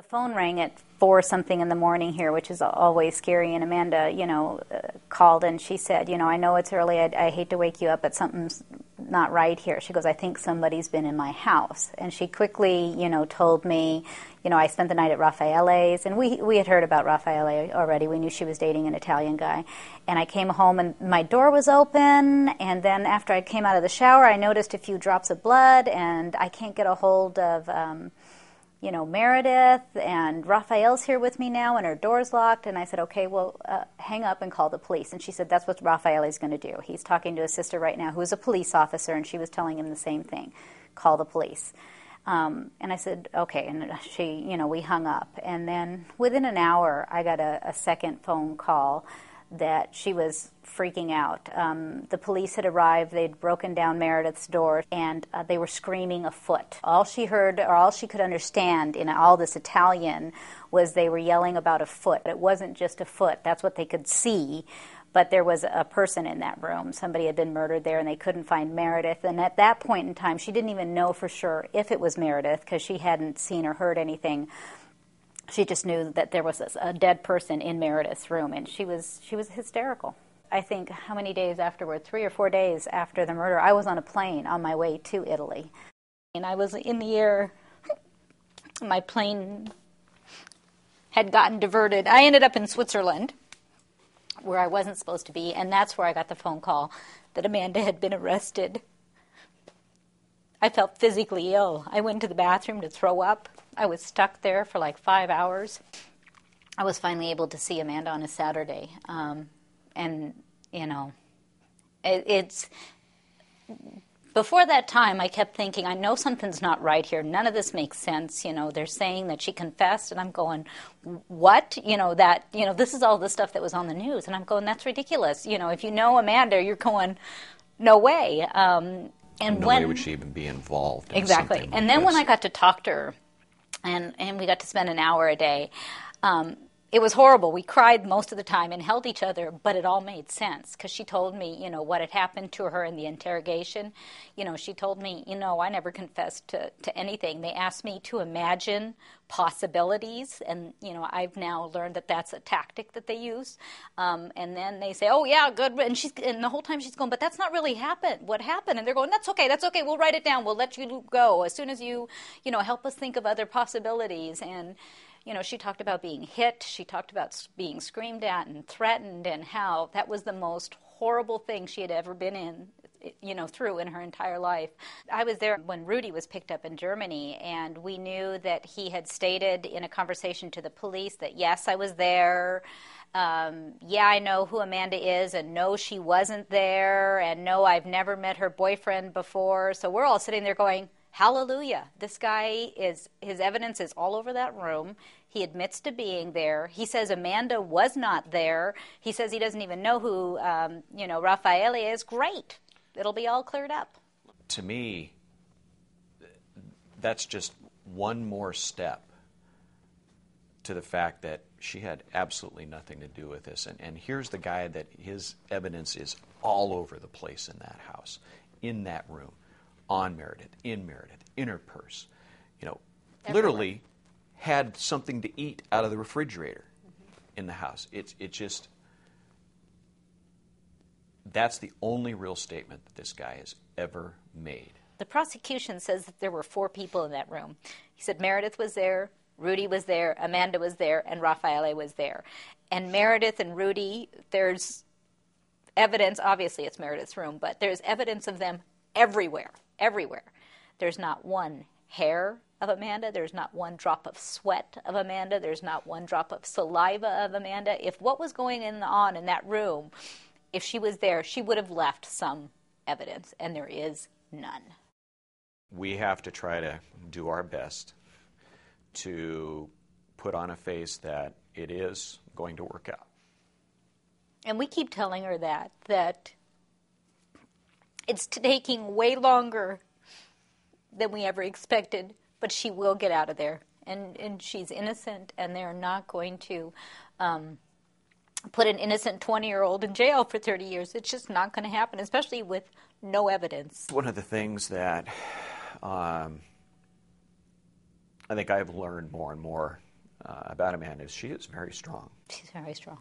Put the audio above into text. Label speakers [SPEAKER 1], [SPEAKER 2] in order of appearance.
[SPEAKER 1] The phone rang at 4 something in the morning here, which is always scary. And Amanda, called and she said, I know it's early. I hate to wake you up, but something's not right here. She goes, I think somebody's been in my house. And she quickly, told me, I spent the night at Raffaele's. And we had heard about Raffaele already. We knew she was dating an Italian guy. And I came home and my door was open. And then after I came out of the shower, I noticed a few drops of blood. And I can't get a hold of Meredith, and Raphael's here with me now, and her door's locked. And I said, okay, well, hang up and call the police. And she said, that's what Raphael is going to do. He's talking to his sister right now, who's a police officer, and she was telling him the same thing, call the police. And I said, okay, and she, we hung up. And then within an hour, I got a second phone call that she was freaking out. The police had arrived. They'd broken down Meredith's door, and they were screaming a foot. All she heard, or all she could understand in all this Italian, was they were yelling about a foot. It wasn't just a foot. That's what they could see. But there was a person in that room. Somebody had been murdered there, and they couldn't find Meredith. And at that point in time, she didn't even know for sure if it was Meredith, because she hadn't seen or heard anything. She just knew that there was a dead person in Meredith's room, and she was hysterical. I think how many days afterward, 3 or 4 days after the murder, I was on a plane on my way to Italy. And I was in the air. My plane had gotten diverted. I ended up in Switzerland, where I wasn't supposed to be, and that's where I got the phone call that Amanda had been arrested. I felt physically ill. I went to the bathroom to throw up. I was stuck there for like 5 hours. I was finally able to see Amanda on a Saturday. It's before that time, I kept thinking, I know something's not right here. None of this makes sense. They're saying that she confessed, and I'm going, what? This is all the stuff that was on the news. And I'm going, that's ridiculous. If you know Amanda, you're going, no way. And
[SPEAKER 2] no way would she even be involved in
[SPEAKER 1] exactly.
[SPEAKER 2] something
[SPEAKER 1] And
[SPEAKER 2] like
[SPEAKER 1] then
[SPEAKER 2] this.
[SPEAKER 1] when I got to talk to her, and we got to spend an hour a day, it was horrible. We cried most of the time and held each other, but it all made sense because she told me, what had happened to her in the interrogation. She told me, I never confessed to anything. They asked me to imagine possibilities, and, I've now learned that that's a tactic that they use. And then they say, oh, yeah, good. And the whole time she's going, but that's not really what happened. And they're going, that's okay. We'll write it down. We'll let you go as soon as you, help us think of other possibilities. And she talked about being hit. She talked about being screamed at and threatened, and how that was the most horrible thing she had ever been through in her entire life. I was there when Rudy was picked up in Germany, and we knew that he had stated in a conversation to the police that, yes, I was there. Yeah, I know who Amanda is, and no, she wasn't there, and no, I've never met her boyfriend before. So we're all sitting there going, hallelujah. This guy his evidence is all over that room. He admits to being there. He says Amanda was not there. He says he doesn't even know who, Raffaele is. Great. It'll be all cleared up.
[SPEAKER 2] To me, that's just one more step to the fact that she had absolutely nothing to do with this. And here's the guy that his evidence is all over the place in that house, in that room. On Meredith, in her purse, literally had something to eat out of the refrigerator in the house. It just, that's the only real statement that this guy has ever made.
[SPEAKER 1] The prosecution says that there were 4 people in that room. He said Meredith was there, Rudy was there, Amanda was there, and Raffaele was there. And Meredith and Rudy, there's evidence, obviously it's Meredith's room, but there's evidence of them everywhere. There's not one hair of Amanda. There's not one drop of sweat of Amanda. There's not one drop of saliva of Amanda. If what was going on in that room, if she was there, she would have left some evidence, and there is none.
[SPEAKER 2] We have to try to do our best to put on a face that it is going to work out.
[SPEAKER 1] And we keep telling her that it's taking way longer than we ever expected, but she will get out of there. And she's innocent, and they're not going to put an innocent 20-year-old in jail for 30 years. It's just not going to happen, especially with no evidence.
[SPEAKER 2] One of the things that I think I've learned more and more about Amanda is she is very strong.
[SPEAKER 1] She's very strong.